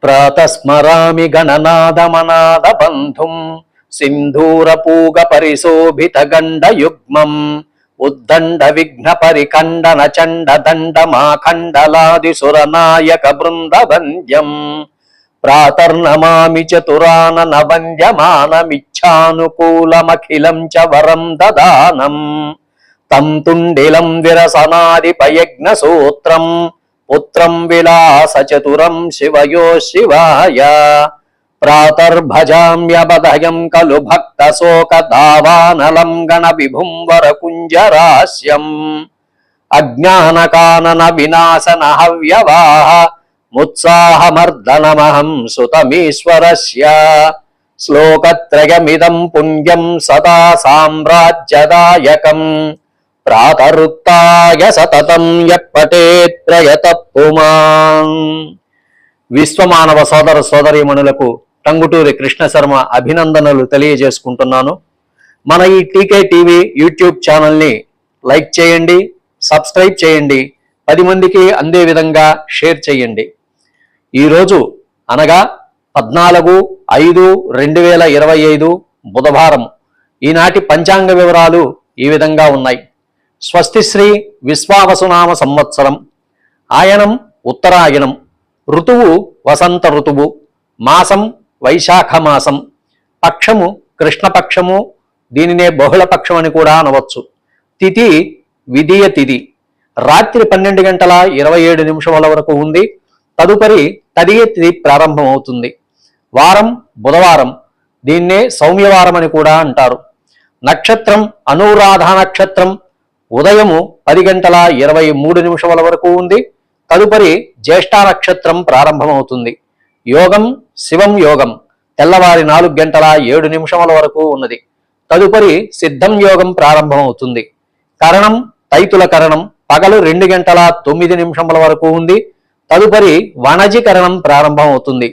ప్రాతస్మరామి గణనాదమనాద బంధుం సింధూరపూగ పరిశోభిత గండ యుగ్మం ఉద్దండ విఘ్న పరికండన చండ దండ మాఖండలాది సురనాయక బృంద వంద్యం ప్రాతర్నమామి చతురానన వంద్యమానమిచ్ఛానుకూలమఖిలం చ వరం దదానం తం తుండిలం విరసనాదిపయజ్ఞ సూత్రం పుత్రం విలాస చతురం శివయో శివాయ ప్రాతర్భజామ్యబదయం ఖలు భక్త శోక దావానలం గణ విభుం వరకుంజరాస్యం అజ్ఞానకానన వినాశన హవ్యవాహ ముత్సాహమర్దనమహం సుతమీశ్వరస్య శ్లోకత్రయమిదం పుణ్యం సదా సామ్రాజ్యదాయకం ప్రాతరుత్తాయ సతతం యప్పటేత్ ప్రయతః పుమాన్. విశ్వమానవ సోదర సోదరీమణులకు టంగుటూరి కృష్ణ శర్మ అభినందనలు తెలియజేసుకుంటున్నాను. మన ఈ టీకే టీవీ యూట్యూబ్ ఛానల్ని లైక్ చేయండి, సబ్స్క్రైబ్ చేయండి, 10 మందికి అందే విధంగా షేర్ చేయండి. ఈరోజు అనగా 14/5/2025 బుధవారం. ఈనాటి పంచాంగ వివరాలు ఈ విధంగా ఉన్నాయి. స్వస్తిశ్రీ విశ్వావసునామ సంవత్సరం, ఆయనం ఉత్తరాయణం, ఋతువు వసంత ఋతువు, మాసం వైశాఖ మాసం, పక్షము కృష్ణపక్షము, దీనినే బహుళపక్షం అని కూడా అనవచ్చు. తిథి విధియ తిథి, రాత్రి 12:27 వరకు ఉంది. తదుపరి తదియ తిథి ప్రారంభమవుతుంది. వారం బుధవారం, దీన్నే సౌమ్యవారం అని కూడా అంటారు. నక్షత్రం అనురాధ నక్షత్రం, ఉదయము 10:23 వరకు ఉంది. తదుపరి జ్యేష్ఠ నక్షత్రం ప్రారంభమవుతుంది. యోగం శివం యోగం, తెల్లవారి 4:07 వరకు ఉన్నది. తదుపరి సిద్ధం యోగం ప్రారంభమవుతుంది. కరణం తైతుల కరణం, పగలు 2:09 వరకు ఉంది. తదుపరి వణజి కరణం ప్రారంభమవుతుంది.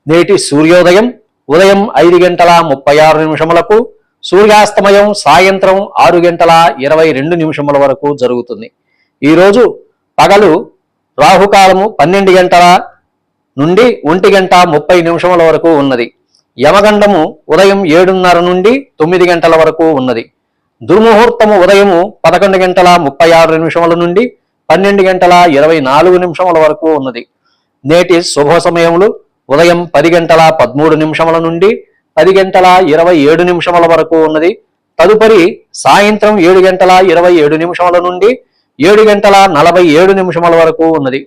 నేటి సూర్యోదయం ఉదయం 5:36 సూర్యాస్తమయం సాయంత్రం 6:22 వరకు జరుగుతుంది. ఈరోజు పగలు రాహుకాలము 12 గంటల నుండి 1:30 వరకు ఉన్నది. యమగండము ఉదయం 7:30 నుండి 9 గంటల వరకు ఉన్నది. దుర్ముహూర్తము ఉదయము 11:36 నుండి 12:24 వరకు ఉన్నది. నేటి శుభ సమయములు ఉదయం 10:13 నుండి 10:27 వరకు ఉన్నది. తదుపరి సాయంత్రం 7:27 నుండి 7:47 వరకు ఉన్నది.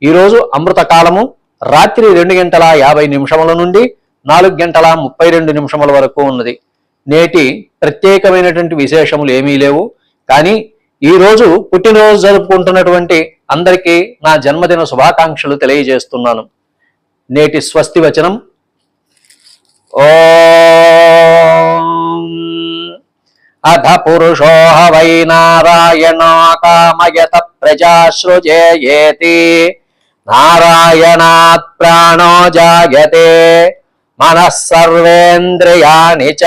ఈరోజు అమృత కాలము రాత్రి 2:50 నుండి 4:32 వరకు ఉన్నది. నేటి ప్రత్యేకమైనటువంటి విశేషములు ఏమీ లేవు. కానీ ఈరోజు పుట్టినరోజు జరుపుకుంటున్నటువంటి అందరికీ నా జన్మదిన శుభాకాంక్షలు తెలియజేస్తున్నాను. నేటి స్వస్తి వచనం ఓం అధ పురుషో వై నారాయణో కామయత ప్రజాసృజేయేతి నారాయణాత్ ప్రాణో జాయతే మనః సర్వేంద్రియాణి చ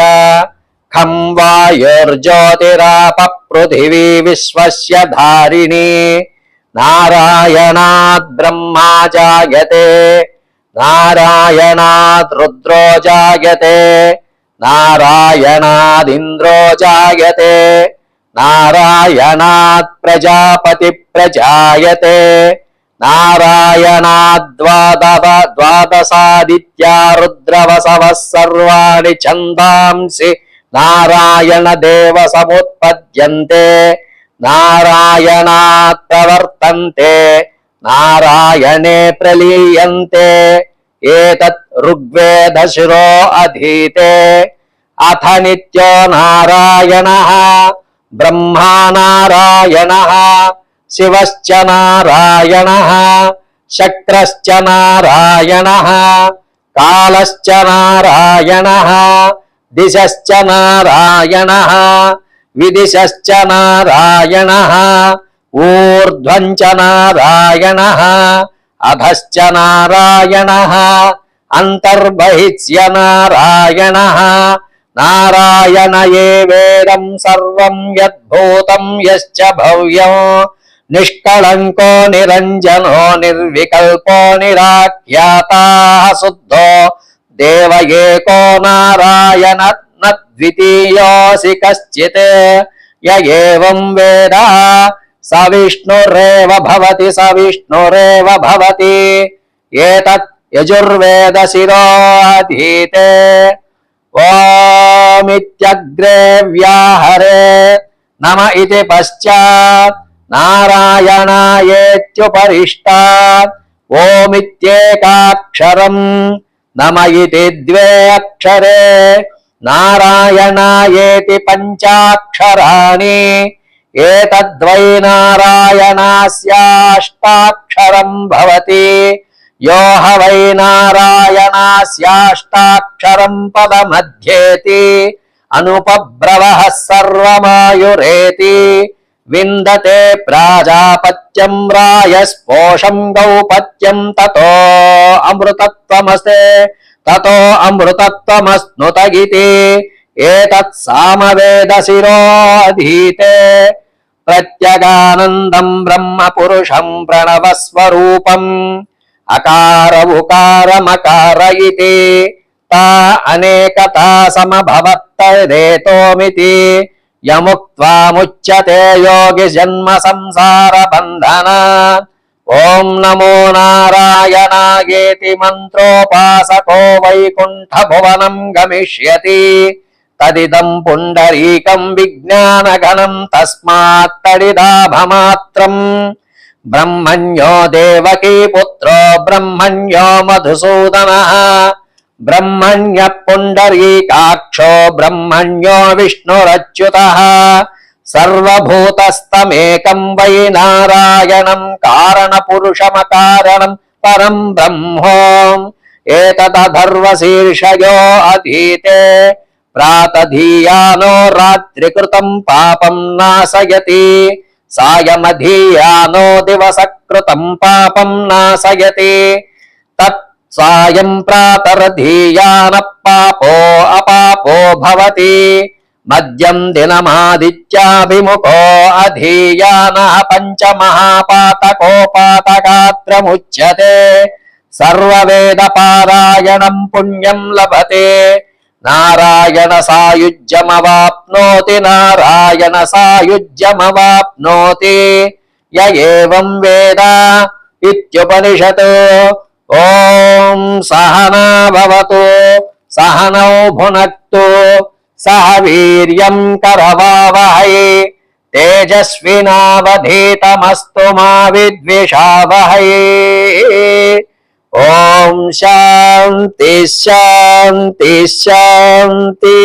ఖం వాయుర్జ్యోతిరాప పృథివీ విశ్వస్య ధారిణి నారాయణాత్ బ్రహ్మా జాయతే నారాయణాత్ రుద్రో జాయతే నారాయణాదింద్రో జాయతే నారాయణాత్ ప్రజాపతి ప్రజాయతే నారాయణాద్వాదశాదిత్యా రుద్రవసవః సర్వాణి ఛందాంసి నారాయణ దేవ సముత్పద్యంతే నారాయణాత్ ప్రవర్తంతే నారాయణే ప్రలీయంతే ఏతత్ ఋగ్వేద శిరో అధీతే అథ నిత్యో నారాయణః బ్రహ్మా నారాయణః శివశ్చ నారాయణః శక్రశ్చ నారాయణః కాలశ్చ నారాయణః దిశశ్చ నారాయణః విదిశశ్చ నారాయణః ఊర్ధ్వం చ నారాయణః అధశ్చ నారాయణః అంతర్బహిష్య నారాయణః నారాయణ ఏవేదం సర్వం యద్భూతం యశ్చ భవ్యం నిష్కళంకో నిరంజనో నిర్వికల్పో నిరాఖ్యాతా శుద్ధో దేవ ఏకో నారాయణ ద్వితీయోసి కశ్చిత్ య ఏవం వేద స విష్ణురేవ భవతి స విష్ణురేవ భవతి ఏతత్ యజుర్వేద శిరోధీతే ఓమిత్యగ్రే వ్యాహరే నమ ఇతి పశ్చాత్ నారాయణాయేత్యుపరిష్టాత్ ఓమిత్యేకాక్షరం నమ ఇతి ద్వే అక్షరే నారాయణాయేతి పంచాక్షరాణి ఏతద్వై నారాయణస్యాష్టాక్షరం భవతి యో హ వై నారాయణస్యాష్టాక్షరం పదమధ్యేతి అనుపబ్రవః సర్వమాయురేతి విందతే ప్రాజాపత్యం రాయస్పోషం గౌపత్యం తతో అమృతత్వమస్నుత ఇతి ఏతత్ సామవేద శిరోధీతే ప్రత్యగానందం బ్రహ్మ పురుషం ప్రణవస్వరూపం అకార ఉకార మకార ఇతి తా అనేకతా సమభవత్తదేతోమితి యముక్త్వాముచ్యతే యోగి జన్మ సంసార బంధన ఓం నమో నారాయణాయేతి మంత్రోపాసకో వైకుంఠ భువనం గమిష్యతి తదిదం పుండరీకం విజ్ఞానగణం తస్మాత్ తడిదాభమాత్రం బ్రహ్మణ్యో దేవకీ పుత్రో బ్రహ్మణ్యో మధుసూదనః బ్రహ్మణ్య పుండరీకాక్షో బ్రహ్మణ్యో విష్ణురచ్యుతః సర్వభూతస్తమేకం వై నారాయణం కారణపురుషమకారణం పరం బ్రహ్మో ఏతదధర్వశీర్షయో అధీతే ప్రాతధీయానో రాత్రికృతం పాపం నాశయతి సాయమధీయానో దివసకృతం పాపం నాశయతి తత్ సాయం ప్రాతరధీయాన పాపో అపాపో భవతి మద్యం దినమాదిత్యాభిముఖో అధీయాన పంచమహాపాతకోపాతగాత్రముచ్యతే సర్వవేద పారాయణం పుణ్యం లభతే నారాయణ సాయుజ్యమవాప్నోతి నారాయణ సాయుజ్యమవాప్నోతి య ఏవం వేద ఇత్యుపనిషత్ ఓం సహనా భవతు సహనౌ భునక్తు సహ వీర్యం కరవావహై తేజస్వినావధీతమస్తు మా విద్విషావహై ఓం శాంతి శాంతి శాంతి